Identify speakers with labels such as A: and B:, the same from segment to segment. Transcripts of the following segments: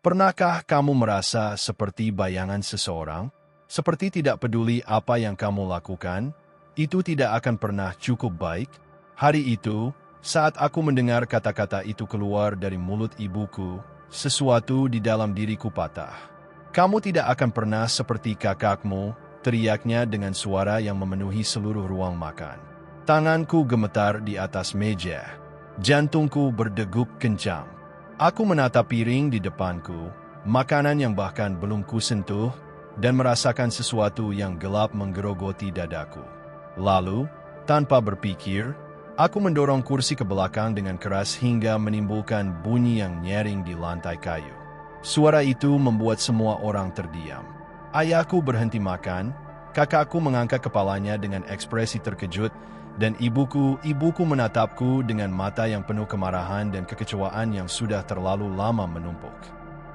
A: Pernahkah kamu merasa seperti bayangan seseorang? Seperti tidak peduli apa yang kamu lakukan, itu tidak akan pernah cukup baik? Hari itu, saat aku mendengar kata-kata itu keluar dari mulut ibuku, sesuatu di dalam diriku patah. Kamu tidak akan pernah seperti kakakmu, teriaknya dengan suara yang memenuhi seluruh ruang makan. Tanganku gemetar di atas meja. Jantungku berdegup kencang. Aku menatap piring di depanku, makanan yang bahkan belum kusentuh, dan merasakan sesuatu yang gelap menggerogoti dadaku. Lalu, tanpa berpikir, aku mendorong kursi ke belakang dengan keras hingga menimbulkan bunyi yang nyaring di lantai kayu. Suara itu membuat semua orang terdiam. Ayahku berhenti makan, kakakku mengangkat kepalanya dengan ekspresi terkejut, dan ibuku menatapku dengan mata yang penuh kemarahan dan kekecewaan yang sudah terlalu lama menumpuk.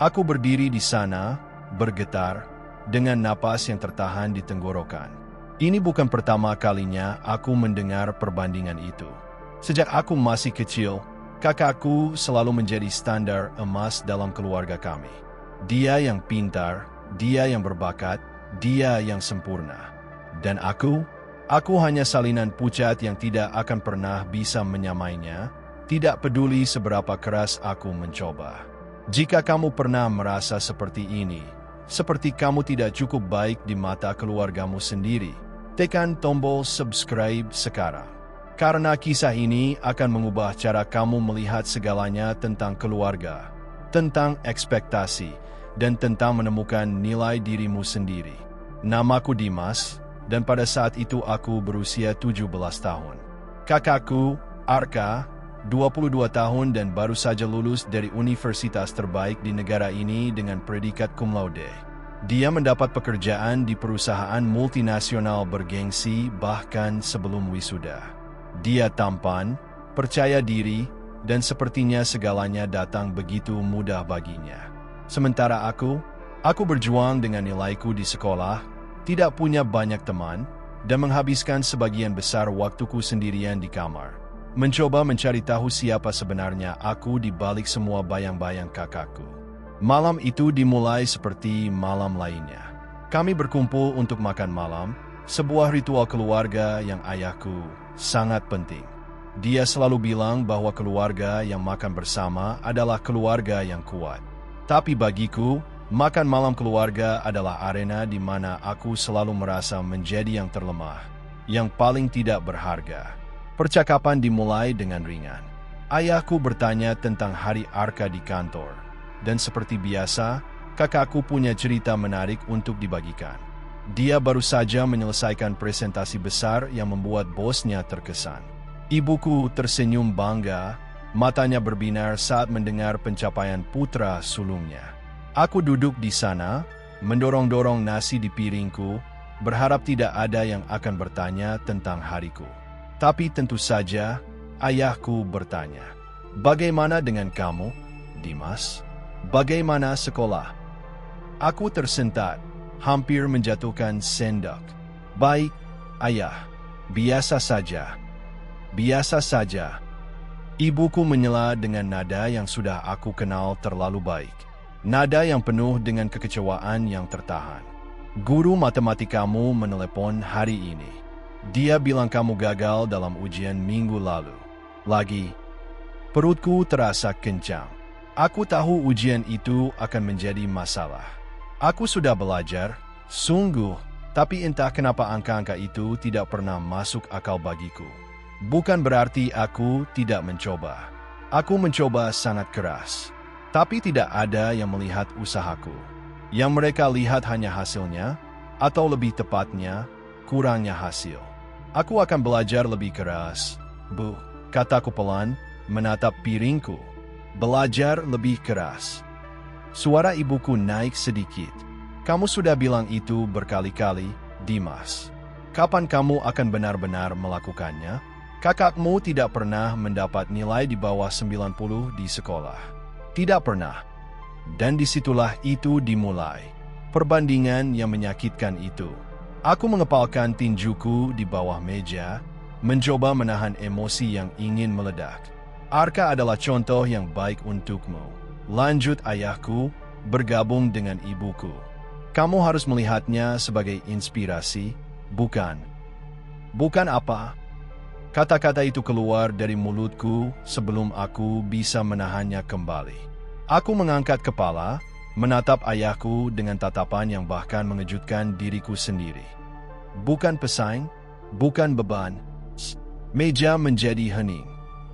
A: Aku berdiri di sana, bergetar, dengan napas yang tertahan di tenggorokan. Ini bukan pertama kalinya aku mendengar perbandingan itu. Sejak aku masih kecil, kakakku selalu menjadi standar emas dalam keluarga kami. Dia yang pintar, dia yang berbakat, dia yang sempurna. Dan aku hanya salinan pucat yang tidak akan pernah bisa menyamainya, tidak peduli seberapa keras aku mencoba. Jika kamu pernah merasa seperti ini, seperti kamu tidak cukup baik di mata keluargamu sendiri, tekan tombol subscribe sekarang. Karena kisah ini akan mengubah cara kamu melihat segalanya tentang keluarga, tentang ekspektasi, dan tentang menemukan nilai dirimu sendiri. Namaku Dimas, dan pada saat itu aku berusia 17 tahun. Kakakku, Arka, 22 tahun dan baru saja lulus dari universitas terbaik di negara ini dengan predikat cum laude. Dia mendapat pekerjaan di perusahaan multinasional bergengsi bahkan sebelum wisuda. Dia tampan, percaya diri, dan sepertinya segalanya datang begitu mudah baginya. Sementara aku berjuang dengan nilaiku di sekolah, tidak punya banyak teman, dan menghabiskan sebagian besar waktuku sendirian di kamar, mencoba mencari tahu siapa sebenarnya aku di balik semua bayang-bayang kakakku. Malam itu dimulai seperti malam lainnya. Kami berkumpul untuk makan malam, sebuah ritual keluarga yang ayahku sangat penting. Dia selalu bilang bahwa keluarga yang makan bersama adalah keluarga yang kuat. Tapi bagiku, makan malam keluarga adalah arena di mana aku selalu merasa menjadi yang terlemah, yang paling tidak berharga. Percakapan dimulai dengan ringan. Ayahku bertanya tentang hari Arka di kantor, dan seperti biasa, kakakku punya cerita menarik untuk dibagikan. Dia baru saja menyelesaikan presentasi besar yang membuat bosnya terkesan. Ibuku tersenyum bangga, matanya berbinar saat mendengar pencapaian putra sulungnya. Aku duduk di sana, mendorong-dorong nasi di piringku, berharap tidak ada yang akan bertanya tentang hariku. Tapi tentu saja, ayahku bertanya, "Bagaimana dengan kamu, Dimas? Bagaimana sekolah?" Aku tersentak, hampir menjatuhkan sendok. "Baik, ayah. Biasa saja. Biasa saja." Ibuku menyela dengan nada yang sudah aku kenal terlalu baik. Nada yang penuh dengan kekecewaan yang tertahan. "Guru matematikamu menelepon hari ini. Dia bilang kamu gagal dalam ujian minggu lalu." Lagi, perutku terasa kencang. Aku tahu ujian itu akan menjadi masalah. Aku sudah belajar, sungguh, tapi entah kenapa angka-angka itu tidak pernah masuk akal bagiku. Bukan berarti aku tidak mencoba. Aku mencoba sangat keras. Tapi tidak ada yang melihat usahaku. Yang mereka lihat hanya hasilnya, atau lebih tepatnya, kurangnya hasil. "Aku akan belajar lebih keras, Bu," kataku pelan, menatap piringku. "Belajar lebih keras." Suara ibuku naik sedikit. "Kamu sudah bilang itu berkali-kali, Dimas. Kapan kamu akan benar-benar melakukannya? Kakakmu tidak pernah mendapat nilai di bawah 90 di sekolah. Tidak pernah." Dan disitulah itu dimulai. Perbandingan yang menyakitkan itu. Aku mengepalkan tinjuku di bawah meja, mencoba menahan emosi yang ingin meledak. "Arka adalah contoh yang baik untukmu," lanjut ayahku, bergabung dengan ibuku. Kamu harus melihatnya sebagai inspirasi, bukan? Bukan apa? Kata-kata itu keluar dari mulutku sebelum aku bisa menahannya kembali. Aku mengangkat kepala, menatap ayahku dengan tatapan yang bahkan mengejutkan diriku sendiri. Bukan pesaing, bukan beban. Meja menjadi hening.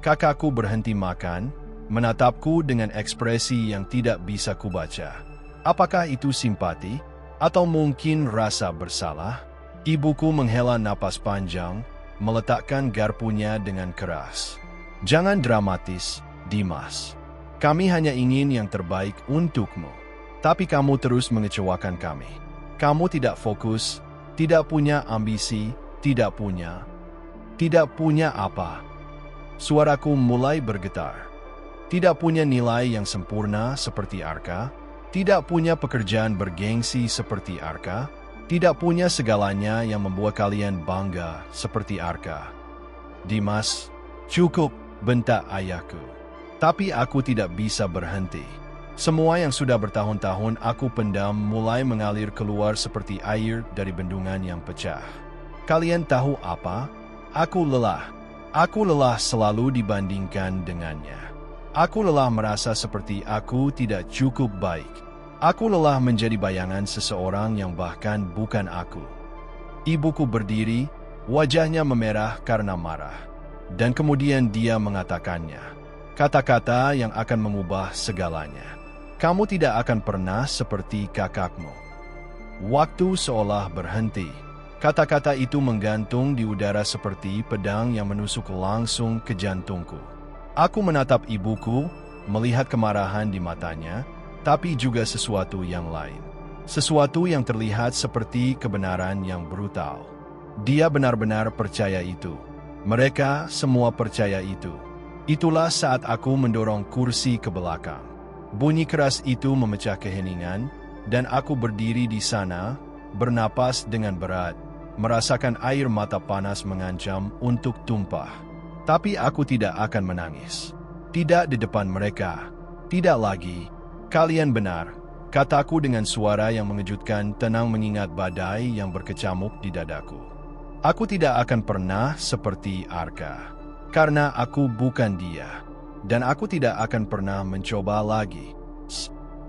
A: Kakakku berhenti makan, menatapku dengan ekspresi yang tidak bisa kubaca. Apakah itu simpati? Atau mungkin rasa bersalah? Ibuku menghela napas panjang, meletakkan garpunya dengan keras. Jangan dramatis, Dimas. Kami hanya ingin yang terbaik untukmu. Tapi kamu terus mengecewakan kami. Kamu tidak fokus, tidak punya ambisi, tidak punya apa. Suaraku mulai bergetar. Tidak punya nilai yang sempurna seperti Arka, tidak punya pekerjaan bergengsi seperti Arka, tidak punya segalanya yang membuat kalian bangga seperti Arka. Dimas, cukup, bentak ayahku. Tapi aku tidak bisa berhenti. Semua yang sudah bertahun-tahun aku pendam mulai mengalir keluar seperti air dari bendungan yang pecah. Kalian tahu apa? Aku lelah. Aku lelah selalu dibandingkan dengannya. Aku lelah merasa seperti aku tidak cukup baik. Aku lelah menjadi bayangan seseorang yang bahkan bukan aku. Ibuku berdiri, wajahnya memerah karena marah. Dan kemudian dia mengatakannya. Kata-kata yang akan mengubah segalanya. Kamu tidak akan pernah seperti kakakmu. Waktu seolah berhenti. Kata-kata itu menggantung di udara seperti pedang yang menusuk langsung ke jantungku. Aku menatap ibuku, melihat kemarahan di matanya, tapi juga sesuatu yang lain. Sesuatu yang terlihat seperti kebenaran yang brutal. Dia benar-benar percaya itu. Mereka semua percaya itu. Itulah saat aku mendorong kursi ke belakang. Bunyi keras itu memecah keheningan, dan aku berdiri di sana, bernapas dengan berat, merasakan air mata panas mengancam untuk tumpah. Tapi aku tidak akan menangis. Tidak di depan mereka. Tidak lagi. Kalian benar, kataku dengan suara yang mengejutkan tenang mengingat badai yang berkecamuk di dadaku. Aku tidak akan pernah seperti Arka. Karena aku bukan dia. Dan aku tidak akan pernah mencoba lagi.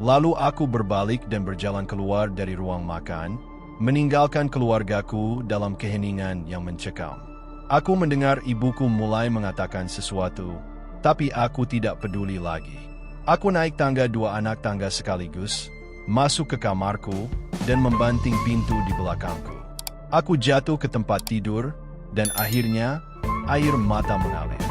A: Lalu aku berbalik dan berjalan keluar dari ruang makan, meninggalkan keluargaku dalam keheningan yang mencekam. Aku mendengar ibuku mulai mengatakan sesuatu, tapi aku tidak peduli lagi. Aku naik tangga 2 anak tangga sekaligus, masuk ke kamarku, dan membanting pintu di belakangku. Aku jatuh ke tempat tidur, dan akhirnya, air mata mengalir.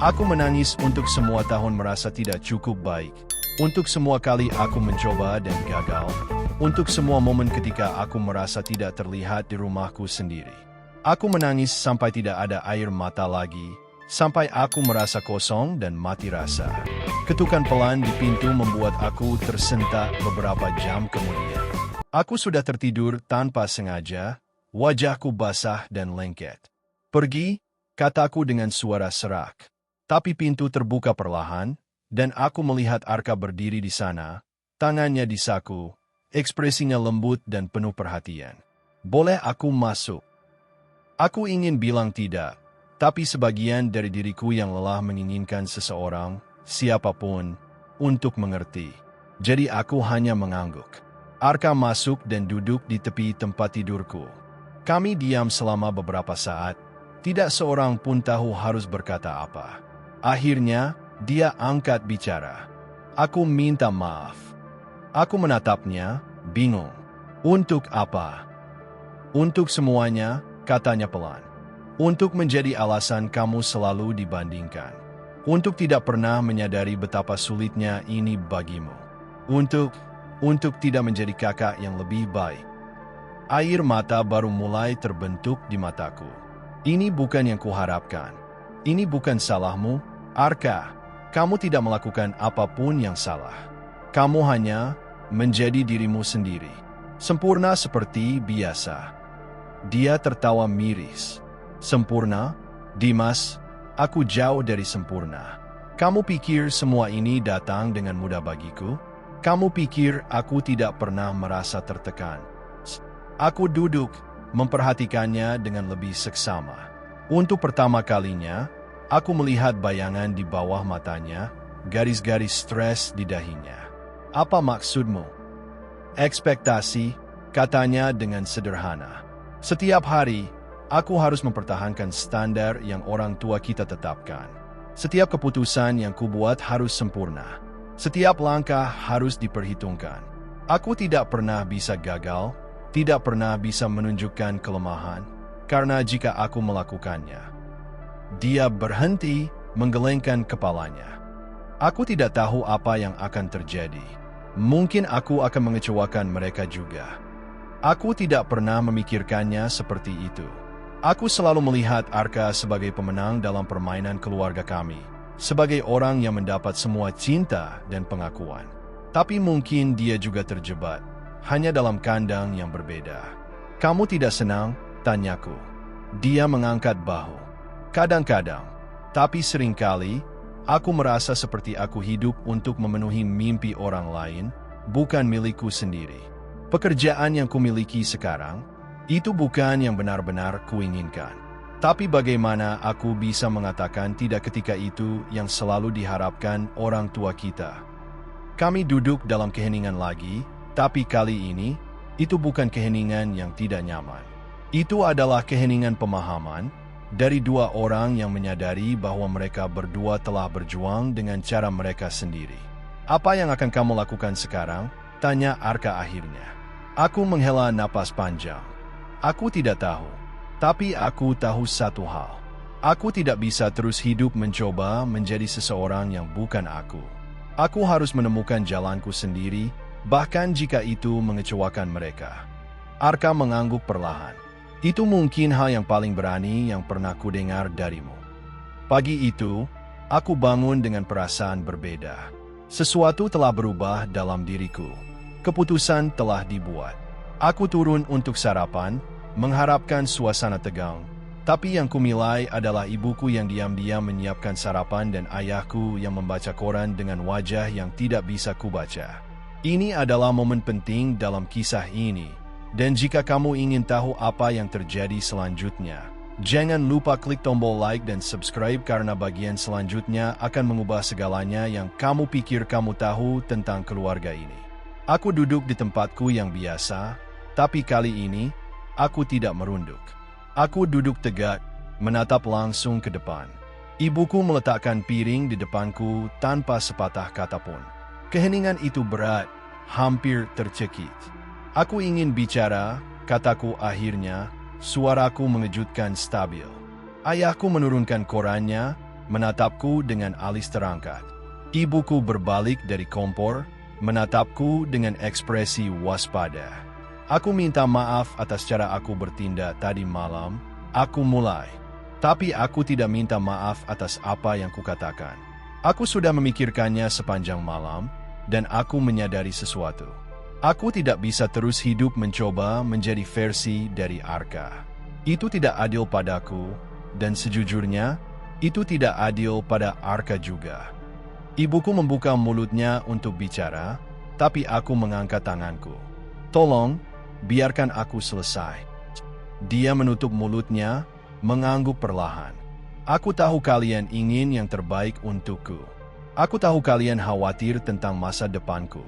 A: Aku menangis untuk semua tahun merasa tidak cukup baik, untuk semua kali aku mencoba dan gagal, untuk semua momen ketika aku merasa tidak terlihat di rumahku sendiri. Aku menangis sampai tidak ada air mata lagi, sampai aku merasa kosong dan mati rasa. Ketukan pelan di pintu membuat aku tersentak beberapa jam kemudian. Aku sudah tertidur tanpa sengaja, wajahku basah dan lengket. Pergi, kataku dengan suara serak. Tapi pintu terbuka perlahan, dan aku melihat Arka berdiri di sana, tangannya di saku, ekspresinya lembut dan penuh perhatian. Boleh aku masuk? Aku ingin bilang tidak, tapi sebagian dari diriku yang lelah menginginkan seseorang, siapapun, untuk mengerti. Jadi aku hanya mengangguk. Arka masuk dan duduk di tepi tempat tidurku. Kami diam selama beberapa saat, tidak seorang pun tahu harus berkata apa. Akhirnya, dia angkat bicara. Aku minta maaf. Aku menatapnya, bingung. Untuk apa? Untuk semuanya, katanya pelan. Untuk menjadi alasan kamu selalu dibandingkan. Untuk tidak pernah menyadari betapa sulitnya ini bagimu. Untuk tidak menjadi kakak yang lebih baik. Air mata baru mulai terbentuk di mataku. Ini bukan yang kuharapkan. Ini bukan salahmu, Arka. Kamu tidak melakukan apapun yang salah. Kamu hanya menjadi dirimu sendiri. Sempurna seperti biasa. Dia tertawa miris. Sempurna? Dimas, aku jauh dari sempurna. Kamu pikir semua ini datang dengan mudah bagiku? Kamu pikir aku tidak pernah merasa tertekan? Aku duduk, memperhatikannya dengan lebih seksama. Untuk pertama kalinya, aku melihat bayangan di bawah matanya, garis-garis stres di dahinya. Apa maksudmu? Ekspektasi, katanya dengan sederhana. Setiap hari, aku harus mempertahankan standar yang orang tua kita tetapkan. Setiap keputusan yang kubuat harus sempurna. Setiap langkah harus diperhitungkan. Aku tidak pernah bisa gagal, tidak pernah bisa menunjukkan kelemahan, karena jika aku melakukannya. Dia berhenti, menggelengkan kepalanya. Aku tidak tahu apa yang akan terjadi. Mungkin aku akan mengecewakan mereka juga. Aku tidak pernah memikirkannya seperti itu. Aku selalu melihat Arka sebagai pemenang dalam permainan keluarga kami. Sebagai orang yang mendapat semua cinta dan pengakuan. Tapi mungkin dia juga terjebak, hanya dalam kandang yang berbeda. Kamu tidak senang? Tanyaku. Dia mengangkat bahu. Kadang-kadang, tapi seringkali, aku merasa seperti aku hidup untuk memenuhi mimpi orang lain, bukan milikku sendiri. Pekerjaan yang kumiliki sekarang, itu bukan yang benar-benar kuinginkan. Tapi bagaimana aku bisa mengatakan tidak ketika itu yang selalu diharapkan orang tua kita? Kami duduk dalam keheningan lagi, tapi kali ini, itu bukan keheningan yang tidak nyaman. Itu adalah keheningan pemahaman dari dua orang yang menyadari bahwa mereka berdua telah berjuang dengan cara mereka sendiri. Apa yang akan kamu lakukan sekarang? Tanya Arka akhirnya. Aku menghela napas panjang. Aku tidak tahu. Tapi aku tahu satu hal. Aku tidak bisa terus hidup mencoba menjadi seseorang yang bukan aku. Aku harus menemukan jalanku sendiri, bahkan jika itu mengecewakan mereka. Arka mengangguk perlahan. Itu mungkin hal yang paling berani yang pernah kudengar darimu. Pagi itu, aku bangun dengan perasaan berbeda. Sesuatu telah berubah dalam diriku. Keputusan telah dibuat. Aku turun untuk sarapan, mengharapkan suasana tegang, tapi yang kumilai adalah ibuku yang diam-diam menyiapkan sarapan dan ayahku yang membaca koran dengan wajah yang tidak bisa kubaca. Ini adalah momen penting dalam kisah ini, dan jika kamu ingin tahu apa yang terjadi selanjutnya, jangan lupa klik tombol like dan subscribe karena bagian selanjutnya akan mengubah segalanya yang kamu pikir kamu tahu tentang keluarga ini. Aku duduk di tempatku yang biasa, tapi kali ini, aku tidak merunduk. Aku duduk tegak, menatap langsung ke depan. Ibuku meletakkan piring di depanku tanpa sepatah kata pun. Keheningan itu berat, hampir tercekik. Aku ingin bicara, kataku akhirnya, suaraku mengejutkan stabil. Ayahku menurunkan korannya, menatapku dengan alis terangkat. Ibuku berbalik dari kompor, menatapku dengan ekspresi waspada. Aku minta maaf atas cara aku bertindak tadi malam, aku mulai. Tapi aku tidak minta maaf atas apa yang kukatakan. Aku sudah memikirkannya sepanjang malam, dan aku menyadari sesuatu. Aku tidak bisa terus hidup mencoba menjadi versi dari Arka. Itu tidak adil padaku, dan sejujurnya, itu tidak adil pada Arka juga. Ibuku membuka mulutnya untuk bicara, tapi aku mengangkat tanganku. Tolong, biarkan aku selesai. Dia menutup mulutnya, mengangguk perlahan. Aku tahu kalian ingin yang terbaik untukku. Aku tahu kalian khawatir tentang masa depanku.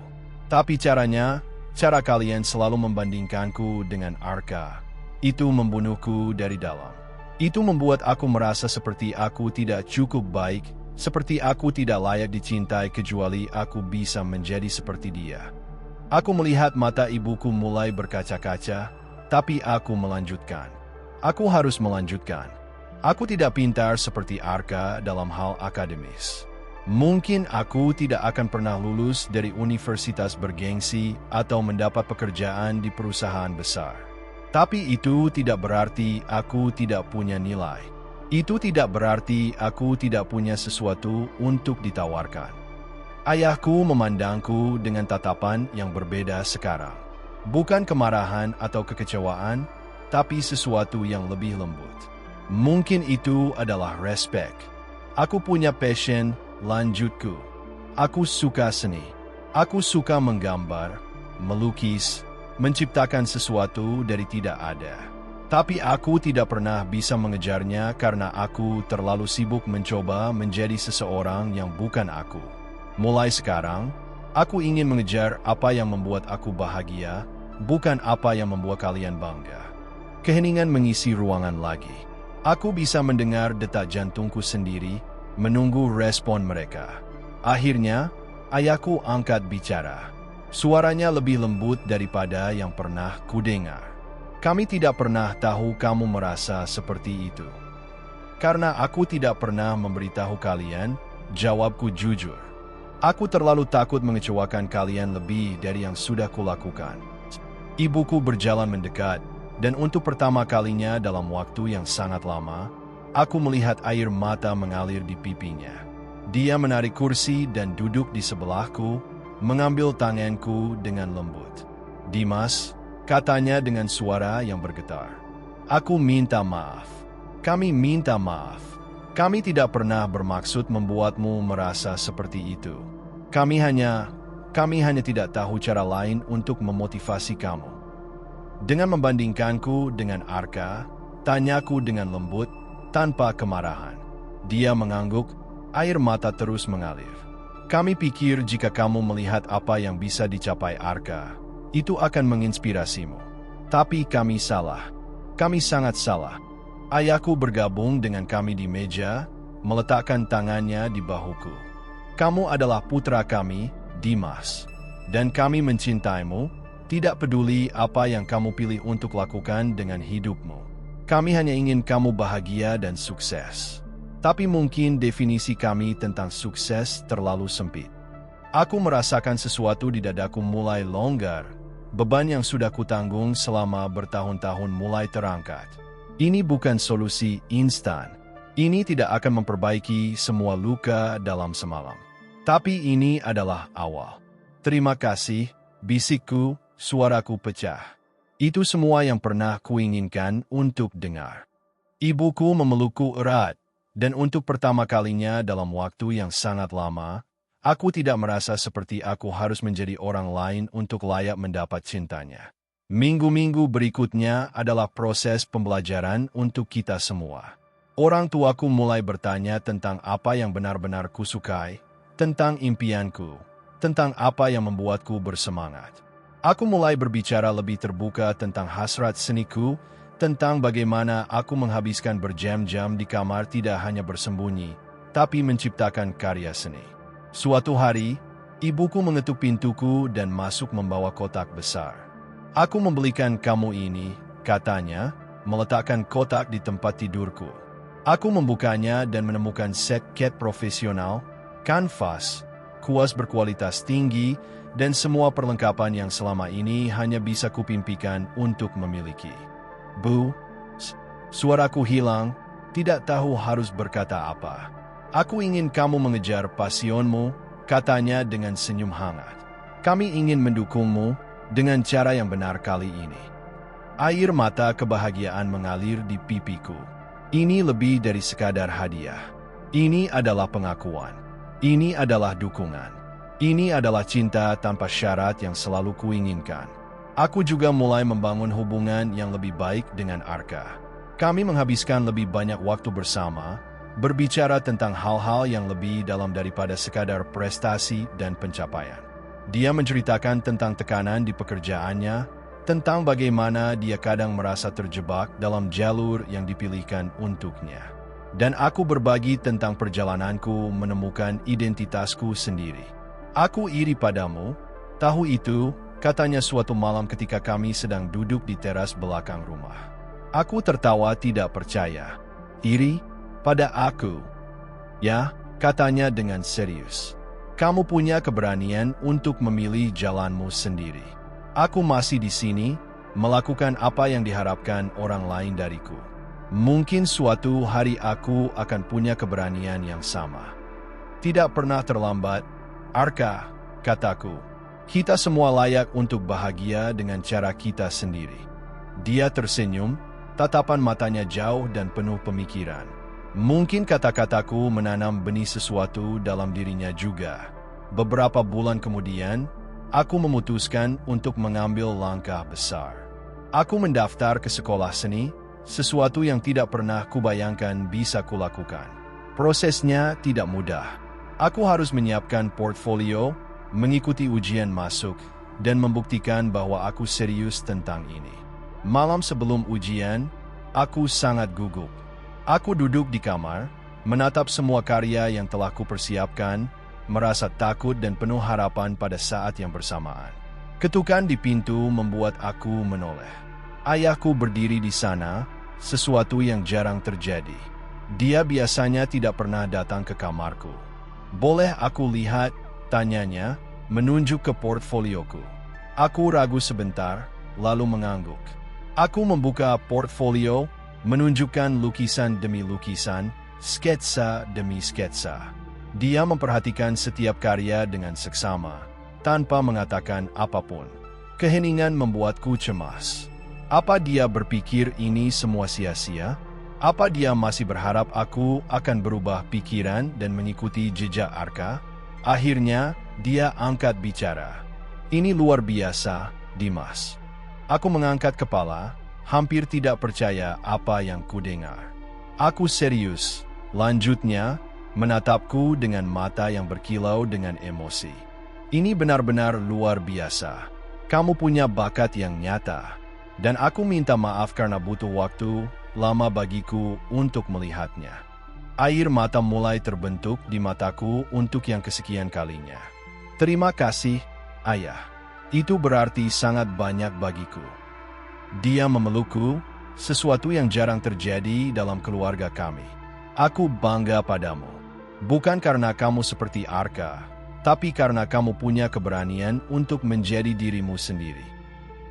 A: Tapi cara kalian selalu membandingkanku dengan Arka. Itu membunuhku dari dalam. Itu membuat aku merasa seperti aku tidak cukup baik, seperti aku tidak layak dicintai kecuali aku bisa menjadi seperti dia. Aku melihat mata ibuku mulai berkaca-kaca, tapi aku melanjutkan. Aku harus melanjutkan. Aku tidak pintar seperti Arka dalam hal akademis. Mungkin aku tidak akan pernah lulus dari universitas bergengsi atau mendapat pekerjaan di perusahaan besar. Tapi itu tidak berarti aku tidak punya nilai. Itu tidak berarti aku tidak punya sesuatu untuk ditawarkan. Ayahku memandangku dengan tatapan yang berbeda sekarang. Bukan kemarahan atau kekecewaan, tapi sesuatu yang lebih lembut. Mungkin itu adalah respect. Aku punya passion, lanjutku. Aku suka seni. Aku suka menggambar, melukis, menciptakan sesuatu dari tidak ada. Tapi aku tidak pernah bisa mengejarnya karena aku terlalu sibuk mencoba menjadi seseorang yang bukan aku. Mulai sekarang, aku ingin mengejar apa yang membuat aku bahagia, bukan apa yang membuat kalian bangga. Keheningan mengisi ruangan lagi. Aku bisa mendengar detak jantungku sendiri, menunggu respon mereka. Akhirnya, ayahku angkat bicara. Suaranya lebih lembut daripada yang pernah kudengar. Kami tidak pernah tahu kamu merasa seperti itu. Karena aku tidak pernah memberitahu kalian, jawabku jujur. Aku terlalu takut mengecewakan kalian lebih dari yang sudah kulakukan. Ibuku berjalan mendekat, dan untuk pertama kalinya dalam waktu yang sangat lama, aku melihat air mata mengalir di pipinya. Dia menarik kursi dan duduk di sebelahku, mengambil tanganku dengan lembut. "Dimas," katanya dengan suara yang bergetar. "Aku minta maaf. Kami minta maaf. Kami tidak pernah bermaksud membuatmu merasa seperti itu. Kami hanya tidak tahu cara lain untuk memotivasi kamu." Dengan membandingkanku dengan Arka, tanyaku dengan lembut, tanpa kemarahan. Dia mengangguk, air mata terus mengalir. "Kami pikir jika kamu melihat apa yang bisa dicapai Arka, itu akan menginspirasimu. Tapi kami salah. Kami sangat salah." Ayahku bergabung dengan kami di meja, meletakkan tangannya di bahuku. "Kamu adalah putra kami, Dimas. Dan kami mencintaimu, tidak peduli apa yang kamu pilih untuk lakukan dengan hidupmu. Kami hanya ingin kamu bahagia dan sukses. Tapi mungkin definisi kami tentang sukses terlalu sempit." Aku merasakan sesuatu di dadaku mulai longgar. Beban yang sudah kutanggung selama bertahun-tahun mulai terangkat. Ini bukan solusi instan. Ini tidak akan memperbaiki semua luka dalam semalam. Tapi ini adalah awal. "Terima kasih," bisikku, suaraku pecah. Itu semua yang pernah kuinginkan untuk dengar. Ibuku memelukku erat, dan untuk pertama kalinya dalam waktu yang sangat lama, aku tidak merasa seperti aku harus menjadi orang lain untuk layak mendapat cintanya. Minggu-minggu berikutnya adalah proses pembelajaran untuk kita semua. Orang tuaku mulai bertanya tentang apa yang benar-benar kusukai, tentang impianku, tentang apa yang membuatku bersemangat. Aku mulai berbicara lebih terbuka tentang hasrat seniku, tentang bagaimana aku menghabiskan berjam-jam di kamar tidak hanya bersembunyi, tapi menciptakan karya seni. Suatu hari, ibuku mengetuk pintuku dan masuk membawa kotak besar. "Aku membelikan kamu ini," katanya, meletakkan kotak di tempat tidurku. Aku membukanya dan menemukan set cat profesional, kanvas, kuas berkualitas tinggi, dan semua perlengkapan yang selama ini hanya bisa kupimpikan untuk memiliki. "Bu," suaraku hilang, tidak tahu harus berkata apa. "Aku ingin kamu mengejar pasionmu," katanya dengan senyum hangat. "Kami ingin mendukungmu dengan cara yang benar kali ini." Air mata kebahagiaan mengalir di pipiku. Ini lebih dari sekadar hadiah. Ini adalah pengakuan. Ini adalah dukungan. Ini adalah cinta tanpa syarat yang selalu kuinginkan. Aku juga mulai membangun hubungan yang lebih baik dengan Arka. Kami menghabiskan lebih banyak waktu bersama, berbicara tentang hal-hal yang lebih dalam daripada sekadar prestasi dan pencapaian. Dia menceritakan tentang tekanan di pekerjaannya, tentang bagaimana dia kadang merasa terjebak dalam jalur yang dipilihkan untuknya. Dan aku berbagi tentang perjalananku menemukan identitasku sendiri. "Aku iri padamu, tahu itu," katanya suatu malam ketika kami sedang duduk di teras belakang rumah. Aku tertawa tidak percaya. "Iri? Pada aku?" "Ya," katanya dengan serius. "Kamu punya keberanian untuk memilih jalanmu sendiri. Aku masih di sini, melakukan apa yang diharapkan orang lain dariku. Mungkin suatu hari aku akan punya keberanian yang sama." "Tidak pernah terlambat, Arka," kataku. "Kita semua layak untuk bahagia dengan cara kita sendiri." Dia tersenyum, tatapan matanya jauh dan penuh pemikiran. Mungkin kata-kataku menanam benih sesuatu dalam dirinya juga. Beberapa bulan kemudian, aku memutuskan untuk mengambil langkah besar. Aku mendaftar ke sekolah seni, sesuatu yang tidak pernah kubayangkan bisa kulakukan. Prosesnya tidak mudah. Aku harus menyiapkan portfolio, mengikuti ujian masuk, dan membuktikan bahwa aku serius tentang ini. Malam sebelum ujian, aku sangat gugup. Aku duduk di kamar, menatap semua karya yang telah kupersiapkan, merasa takut dan penuh harapan pada saat yang bersamaan. Ketukan di pintu membuat aku menoleh. Ayahku berdiri di sana, sesuatu yang jarang terjadi. Dia biasanya tidak pernah datang ke kamarku. "Boleh aku lihat?" tanyanya, menunjuk ke portfolioku. Aku ragu sebentar, lalu mengangguk. Aku membuka portfolio, menunjukkan lukisan demi lukisan, sketsa demi sketsa. Dia memperhatikan setiap karya dengan seksama, tanpa mengatakan apapun. Keheningan membuatku cemas. Apa dia berpikir ini semua sia-sia? Apa dia masih berharap aku akan berubah pikiran dan mengikuti jejak Arka? Akhirnya, dia angkat bicara. "Ini luar biasa, Dimas." Aku mengangkat kepala, hampir tidak percaya apa yang kudengar. "Aku serius," lanjutnya, menatapku dengan mata yang berkilau dengan emosi. "Ini benar-benar luar biasa. Kamu punya bakat yang nyata. Dan aku minta maaf karena butuh waktu lama bagiku untuk melihatnya." Air mata mulai terbentuk di mataku untuk yang kesekian kalinya. "Terima kasih, Ayah. Itu berarti sangat banyak bagiku." Dia memelukku, sesuatu yang jarang terjadi dalam keluarga kami. "Aku bangga padamu. Bukan karena kamu seperti Arka, tapi karena kamu punya keberanian untuk menjadi dirimu sendiri."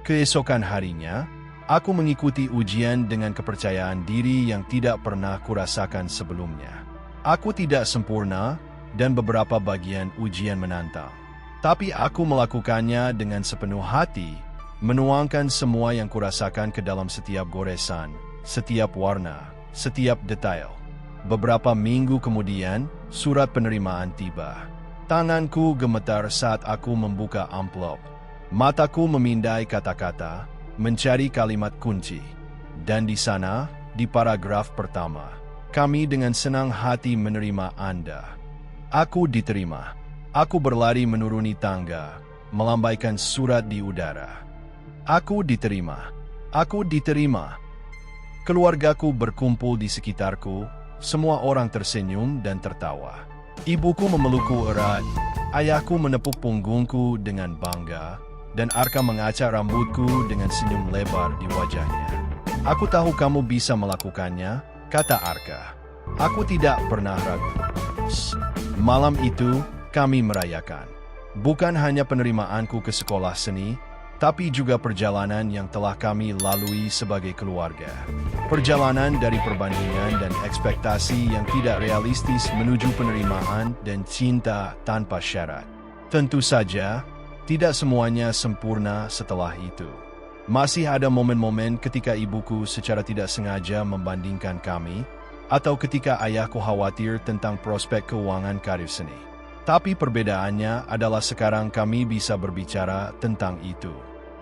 A: Keesokan harinya, aku mengikuti ujian dengan kepercayaan diri yang tidak pernah kurasakan sebelumnya. Aku tidak sempurna, dan beberapa bagian ujian menantang. Tapi aku melakukannya dengan sepenuh hati, menuangkan semua yang kurasakan ke dalam setiap goresan, setiap warna, setiap detail. Beberapa minggu kemudian, surat penerimaan tiba. Tanganku gemetar saat aku membuka amplop. Mataku memindai kata-kata, mencari kalimat kunci. Dan di sana, di paragraf pertama, "Kami dengan senang hati menerima Anda." Aku diterima. Aku berlari menuruni tangga, melambaikan surat di udara. Aku diterima. Aku diterima. Keluargaku berkumpul di sekitarku. Semua orang tersenyum dan tertawa. Ibuku memelukku erat, ayahku menepuk punggungku dengan bangga, dan Arka mengacak rambutku dengan senyum lebar di wajahnya. "Aku tahu kamu bisa melakukannya," kata Arka. Aku tidak pernah ragu. Malam itu, kami merayakan. Bukan hanya penerimaanku ke sekolah seni, tapi juga perjalanan yang telah kami lalui sebagai keluarga. Perjalanan dari perbandingan dan ekspektasi yang tidak realistis menuju penerimaan dan cinta tanpa syarat. Tentu saja, tidak semuanya sempurna setelah itu. Masih ada momen-momen ketika ibuku secara tidak sengaja membandingkan kami, atau ketika ayahku khawatir tentang prospek keuangan karir seni. Tapi perbedaannya adalah sekarang kami bisa berbicara tentang itu.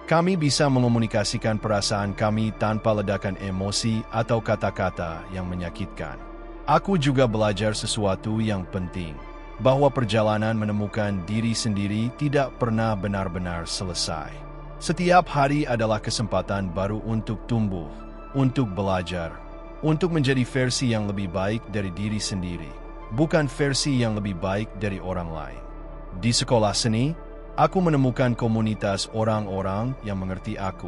A: Kami bisa mengomunikasikan perasaan kami tanpa ledakan emosi atau kata-kata yang menyakitkan. Aku juga belajar sesuatu yang penting, bahwa perjalanan menemukan diri sendiri tidak pernah benar-benar selesai. Setiap hari adalah kesempatan baru untuk tumbuh, untuk belajar, untuk menjadi versi yang lebih baik dari diri sendiri, bukan versi yang lebih baik dari orang lain. Di sekolah seni, aku menemukan komunitas orang-orang yang mengerti aku.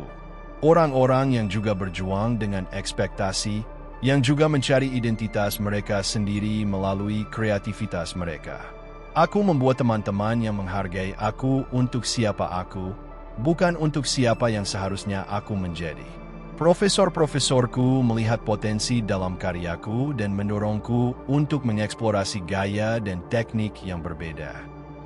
A: Orang-orang yang juga berjuang dengan ekspektasi, yang juga mencari identitas mereka sendiri melalui kreativitas mereka. Aku membuat teman-teman yang menghargai aku untuk siapa aku, bukan untuk siapa yang seharusnya aku menjadi. Profesor-profesorku melihat potensi dalam karyaku dan mendorongku untuk mengeksplorasi gaya dan teknik yang berbeda.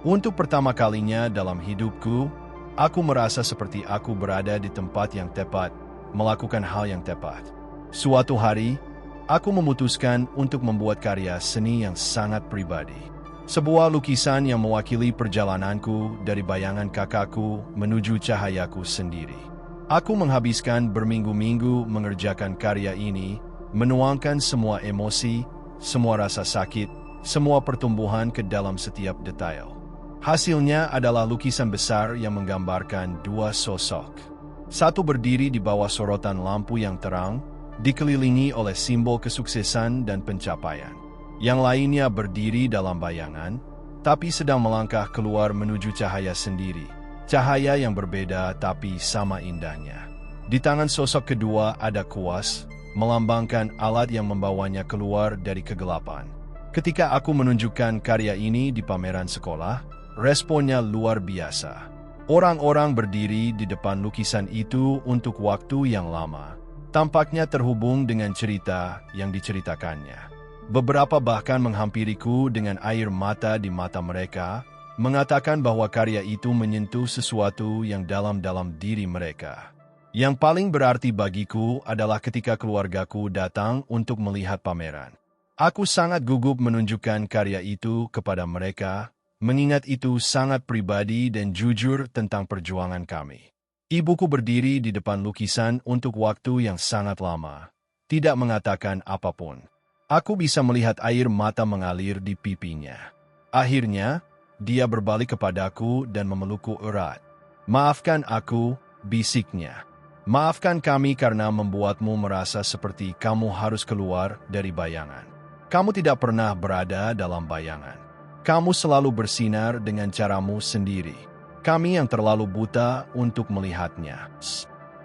A: Untuk pertama kalinya dalam hidupku, aku merasa seperti aku berada di tempat yang tepat, melakukan hal yang tepat. Suatu hari, aku memutuskan untuk membuat karya seni yang sangat pribadi. Sebuah lukisan yang mewakili perjalananku dari bayangan kakakku menuju cahayaku sendiri. Aku menghabiskan berminggu-minggu mengerjakan karya ini, menuangkan semua emosi, semua rasa sakit, semua pertumbuhan ke dalam setiap detail. Hasilnya adalah lukisan besar yang menggambarkan dua sosok. Satu berdiri di bawah sorotan lampu yang terang, dikelilingi oleh simbol kesuksesan dan pencapaian. Yang lainnya berdiri dalam bayangan, tapi sedang melangkah keluar menuju cahaya sendiri. Cahaya yang berbeda tapi sama indahnya. Di tangan sosok kedua ada kuas, melambangkan alat yang membawanya keluar dari kegelapan. Ketika aku menunjukkan karya ini di pameran sekolah, responnya luar biasa. Orang-orang berdiri di depan lukisan itu untuk waktu yang lama. Tampaknya terhubung dengan cerita yang diceritakannya. Beberapa bahkan menghampiriku dengan air mata di mata mereka, mengatakan bahwa karya itu menyentuh sesuatu yang dalam-dalam diri mereka. Yang paling berarti bagiku adalah ketika keluargaku datang untuk melihat pameran. Aku sangat gugup menunjukkan karya itu kepada mereka, mengingat itu sangat pribadi dan jujur tentang perjuangan kami. Ibuku berdiri di depan lukisan untuk waktu yang sangat lama, tidak mengatakan apapun. Aku bisa melihat air mata mengalir di pipinya. Akhirnya, dia berbalik kepadaku dan memelukku erat. "Maafkan aku," bisiknya. "Maafkan kami karena membuatmu merasa seperti kamu harus keluar dari bayangan. Kamu tidak pernah berada dalam bayangan. Kamu selalu bersinar dengan caramu sendiri. Kami yang terlalu buta untuk melihatnya."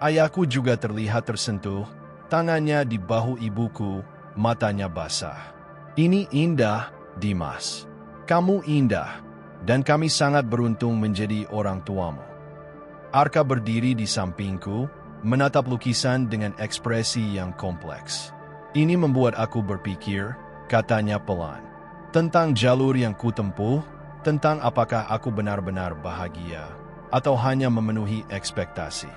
A: Ayahku juga terlihat tersentuh, tangannya di bahu ibuku, matanya basah. "Ini indah, Dimas. Kamu indah, dan kami sangat beruntung menjadi orang tuamu." Arka berdiri di sampingku, menatap lukisan dengan ekspresi yang kompleks. "Ini membuat aku berpikir," katanya pelan, "tentang jalur yang kutempuh, tentang apakah aku benar-benar bahagia, atau hanya memenuhi ekspektasi.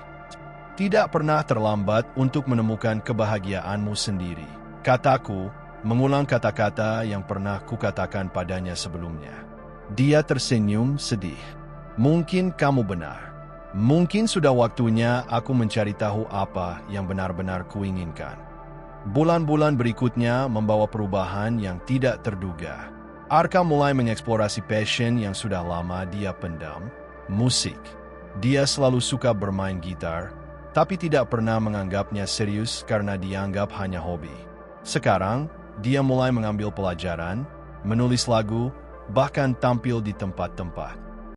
A: Tidak pernah terlambat untuk menemukan kebahagiaanmu sendiri," kataku, mengulang kata-kata yang pernah kukatakan padanya sebelumnya. Dia tersenyum sedih. "Mungkin kamu benar. Mungkin sudah waktunya aku mencari tahu apa yang benar-benar kuinginkan." Bulan-bulan berikutnya membawa perubahan yang tidak terduga. Arka mulai mengeksplorasi passion yang sudah lama dia pendam, musik. Dia selalu suka bermain gitar, tapi tidak pernah menganggapnya serius karena dianggap hanya hobi. Sekarang, dia mulai mengambil pelajaran, menulis lagu, bahkan tampil di tempat-tempat.